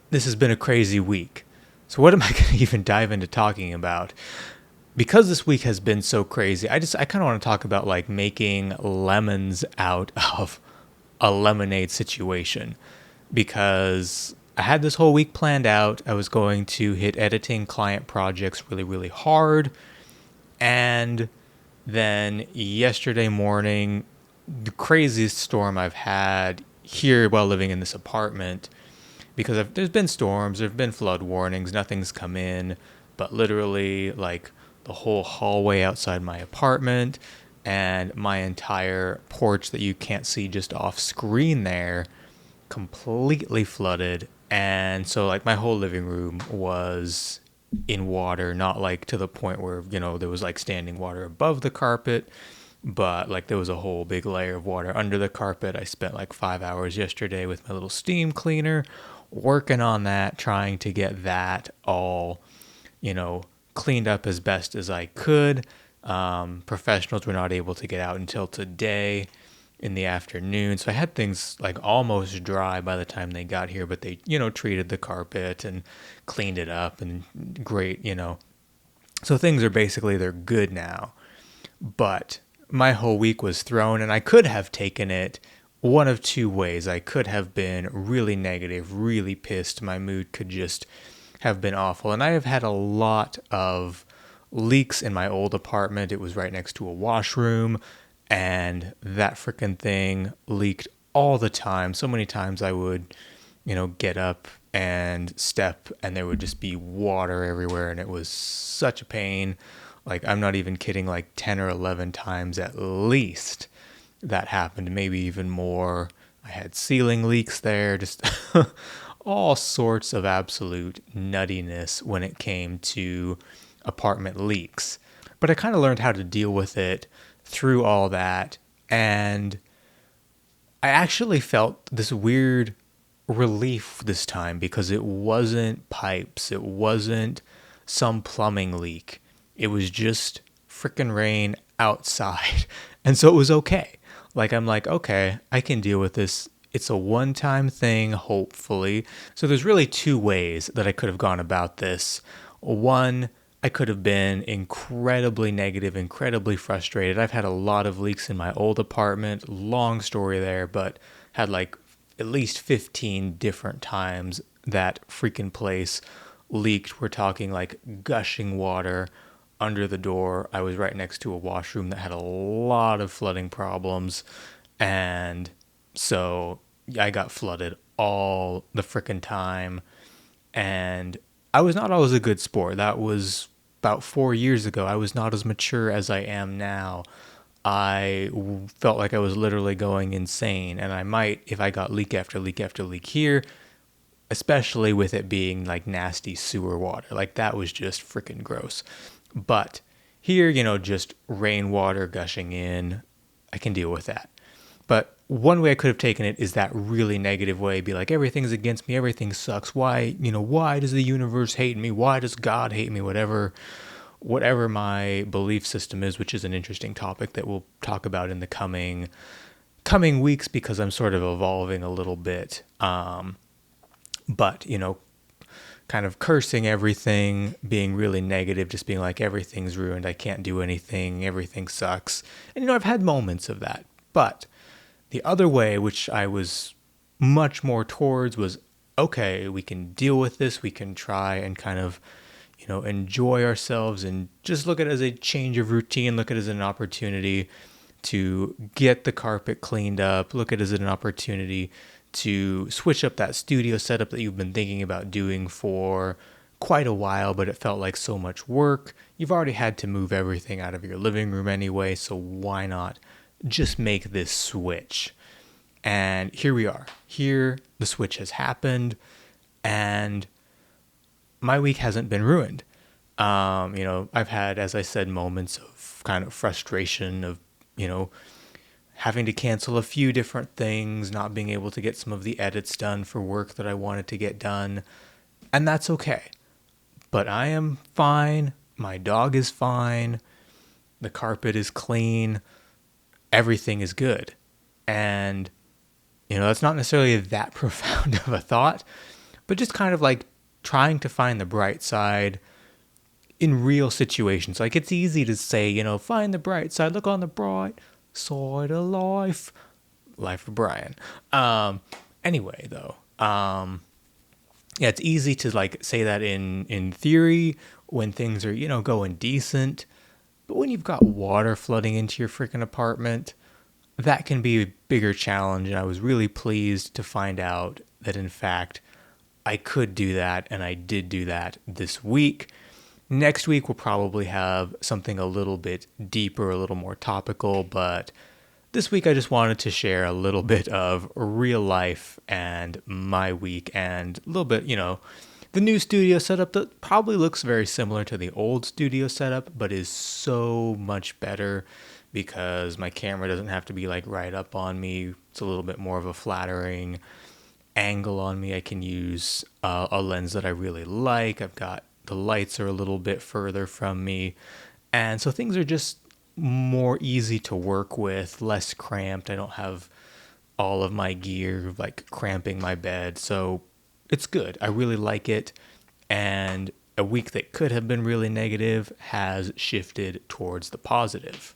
this has been a crazy week. So what am I going to even dive into talking about? Because this week has been so crazy, I kind of want to talk about like making lemons out of a lemonade situation because I had this whole week planned out. I was going to hit editing client projects really, really hard. And then yesterday morning, the craziest storm I've had here while living in this apartment because there's been storms, there've been flood warnings, nothing's come in, but literally like the whole hallway outside my apartment and my entire porch that you can't see just off screen there completely flooded. And so like my whole living room was in water, not like to the point where, there was like standing water above the carpet, but like there was a whole big layer of water under the carpet. I spent like 5 hours yesterday with my little steam cleaner working on that, trying to get that all, cleaned up as best as I could. Professionals were not able to get out until today in the afternoon. So I had things like almost dry by the time they got here, but they, treated the carpet and cleaned it up and great, So things are basically, they're good now. But my whole week was thrown, and I could have taken it one of two ways. I could have been really negative, really pissed. My mood could just have been awful. And I have had a lot of leaks in my old apartment. It was right next to a washroom, and that freaking thing leaked all the time. So many times I would, get up and step, and there would just be water everywhere, and it was such a pain. Like, I'm not even kidding, like 10 or 11 times at least that happened, maybe even more. I had ceiling leaks there, just all sorts of absolute nuttiness when it came to apartment leaks. But I kind of learned how to deal with it through all that, and I actually felt this weird relief this time because it wasn't pipes, it wasn't some plumbing leak. It was just frickin' rain outside. And so it was okay. Like, I'm like, okay, I can deal with this. It's a one-time thing, hopefully. So there's really two ways that I could have gone about this. One, I could have been incredibly negative, incredibly frustrated. I've had a lot of leaks in my old apartment. Long story there, but had like at least 15 different times that freaking place leaked. We're talking like gushing water under the door. I was right next to a washroom that had a lot of flooding problems, and so I got flooded all the frickin' time. And I was not always a good sport. That was about 4 years ago. I was not as mature as I am now. I felt like I was literally going insane, and I might, if I got leak after leak after leak here, especially with it being like nasty sewer water. Like, that was just freaking gross. But here, just rainwater gushing in, I can deal with that. But one way I could have taken it is that really negative way, be like, everything's against me, everything sucks. Why, why does the universe hate me? Why does God hate me? Whatever my belief system is, which is an interesting topic that we'll talk about in the coming weeks because I'm sort of evolving a little bit. But, kind of cursing everything, being really negative, just being like, everything's ruined, I can't do anything, everything sucks. And, I've had moments of that. But the other way, which I was much more towards, was, okay, we can deal with this, we can try and kind of, enjoy ourselves and just look at it as a change of routine, look at it as an opportunity to get the carpet cleaned up, look at it as an opportunity to switch up that studio setup that you've been thinking about doing for quite a while, but it felt like so much work. You've already had to move everything out of your living room anyway, so why not just make this switch? And here we are. Here, the switch has happened, and my week hasn't been ruined. I've had, as I said, moments of kind of frustration of, having to cancel a few different things, not being able to get some of the edits done for work that I wanted to get done. And that's okay. But I am fine. My dog is fine. The carpet is clean. Everything is good. And, that's not necessarily that profound of a thought, but just kind of like trying to find the bright side in real situations. Like it's easy to say, find the bright side, look on the bright side of life. Life of Brian. Anyway, though, yeah, it's easy to like say that in theory when things are going decent, but when you've got water flooding into your freaking apartment, that can be a bigger challenge. And I was really pleased to find out that in fact I could do that, and I did do that this week. Next week we'll probably have something a little bit deeper, a little more topical, but this week I just wanted to share a little bit of real life and my week, and a little bit, the new studio setup that probably looks very similar to the old studio setup, but is so much better because my camera doesn't have to be like right up on me. It's a little bit more of a flattering angle on me. I can use a lens that I really like. I've got the lights are a little bit further from me. And so things are just more easy to work with, less cramped. I don't have all of my gear like cramping my bed. So it's good. I really like it. And a week that could have been really negative has shifted towards the positive.